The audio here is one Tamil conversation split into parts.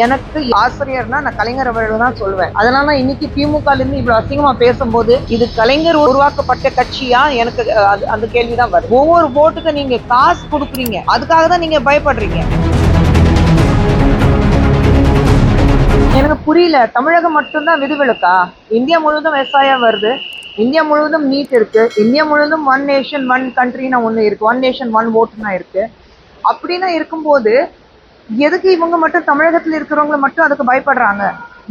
எனக்கு ஆசிரியர்னா நான் கலைஞர் அவர்கள் தான் சொல்லுவேன். அதனால இன்னைக்கு திமுக இருந்து இவ்வளவு அசிங்கமா பேசும்போது இது கலைஞர் உருவாக்கப்பட்ட கட்சியா எனக்கு அந்த கேள்விதான் வருது. ஒவ்வொரு ஓட்டுக்கு நீங்க காசு கொடுக்குறீங்க, அதுக்காக தான் நீங்க பயப்படுறீங்க. எனக்கு புரியல, தமிழகம் மட்டும்தான் விதிவிலக்கா? இந்தியா முழுவதும் விவசாயம் வருது, இந்தியா முழுவதும் நீட் இருக்கு, இந்தியா முழுவதும் ஒன் நேஷன் ஒன் கண்ட்ரின்னு ஒண்ணு இருக்கு, ஒன் நேஷன் ஒன் ஓட்டுனா இருக்கு. அப்படின்னா இருக்கும்போது எதுக்கு இவங்க மட்டும் தமிழகத்தில் இருக்கிறவங்க மட்டும் அதுக்கு பயப்படுறாங்க?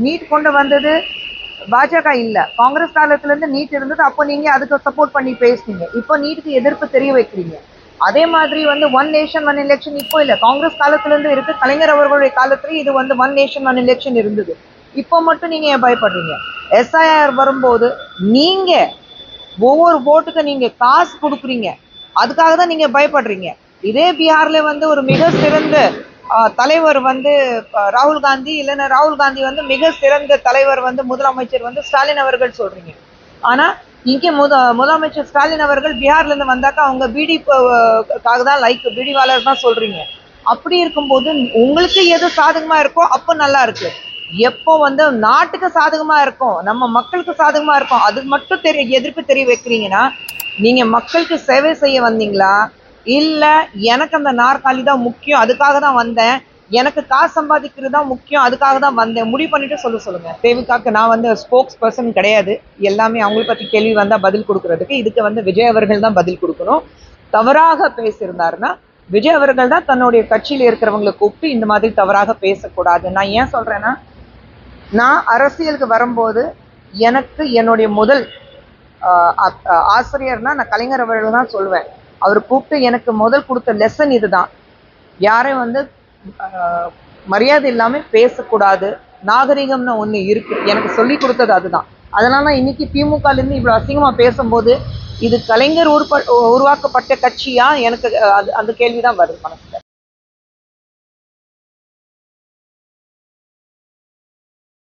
நீட் கொண்டு வந்தது பாஜக இல்ல, காங்கிரஸ் காலத்துல இருந்து நீட் இருந்தது. அப்போ நீங்க அதுக்கு சப்போர்ட் பண்ணி பேசுனீங்க, இப்போ நீட்டுக்கு எதிர்ப்பு தெரிய வைக்கிறீங்க. அதே மாதிரி ஒன் நேஷன் ஒன் எலெக்ஷன் இப்போ இல்ல, காங்கிரஸ் காலத்துல இருந்து இருக்கு, கலைஞர் அவர்களுடைய காலத்துல இது ஒன் நேஷன் ஒன் எலெக்ஷன் இருந்தது. இப்போ மட்டும் நீங்க ஏன் பயப்படுறீங்க? எஸ்ஐஆர் வரும்போது நீங்க ஒவ்வொரு ஓட்டுக்கு நீங்க காசு கொடுக்குறீங்க, அதுக்காக தான் நீங்க பயப்படுறீங்க. இதே பீகார்ல ஒரு மிக சிறந்த தலைவர் ராகுல் காந்தி, இல்லைன்னா ராகுல் காந்தி மிக சிறந்த தலைவர் முதலமைச்சர் ஸ்டாலின் அவர்கள் சொல்றீங்க. ஆனா இங்கே முதலமைச்சர் ஸ்டாலின் அவர்கள் பீகார்ல இருந்து வந்தாக்கா அவங்க பிடிக்காக தான் பிடிவாளர் தான் சொல்றீங்க. அப்படி இருக்கும்போது உங்களுக்கு எது சாதகமா இருக்கோ அப்ப நல்லா இருக்கு. எப்போ நாட்டுக்கு சாதகமா இருக்கும், நம்ம மக்களுக்கு சாதகமா இருக்கும், அது மட்டும் எதிர்ப்பு தெரிய வைக்கிறீங்கன்னா நீங்க மக்களுக்கு சேவை செய்ய வந்தீங்களா, இல்ல எனக்கு அந்த நாற்காலி தான் முக்கியம் அதுக்காக தான் வந்தேன், எனக்கு காசு சம்பாதிக்கிறது தான் முக்கியம் அதுக்காக தான் வந்தேன், முடிவு பண்ணிட்டு சொல்லுங்க. தேவிகாக்கு நான் ஸ்போக்ஸ் பர்சன் கிடையாது. எல்லாமே அவங்களை பத்தி கேள்வி வந்தா பதில் கொடுக்கறதுக்கு இதுக்கு விஜய் அவர்கள் தான் பதில் கொடுக்கணும். தவறாக பேசியிருந்தாருன்னா விஜய் அவர்கள் தான் தன்னுடைய கட்சியில இருக்கிறவங்களை கூப்பிட்டு இந்த மாதிரி தவறாக பேசக்கூடாது. நான் ஏன் சொல்றேன்னா, நான் அரசியலுக்கு வரும்போது எனக்கு என்னுடைய முதல் ஆசிரியர்னா நான் கலைஞர் அவர்கள் தான் சொல்லுவேன். அவர் கூப்பிட்டு எனக்கு முதல் கொடுத்த லெசன் இதுதான். யாரையும் மரியாதை இல்லாம பேசக்கூடாது, நாகரிகம்னு ஒண்ணு இருக்கு, எனக்கு சொல்லி கொடுத்தது அதுதான். அதனால இன்னைக்கு திமுக இருந்து இவ்வளவு அசிங்கமா பேசும்போது இது கலைஞர் உருவாக்கப்பட்ட கட்சியா எனக்கு அந்த கேள்விதான் வருது மனசுல.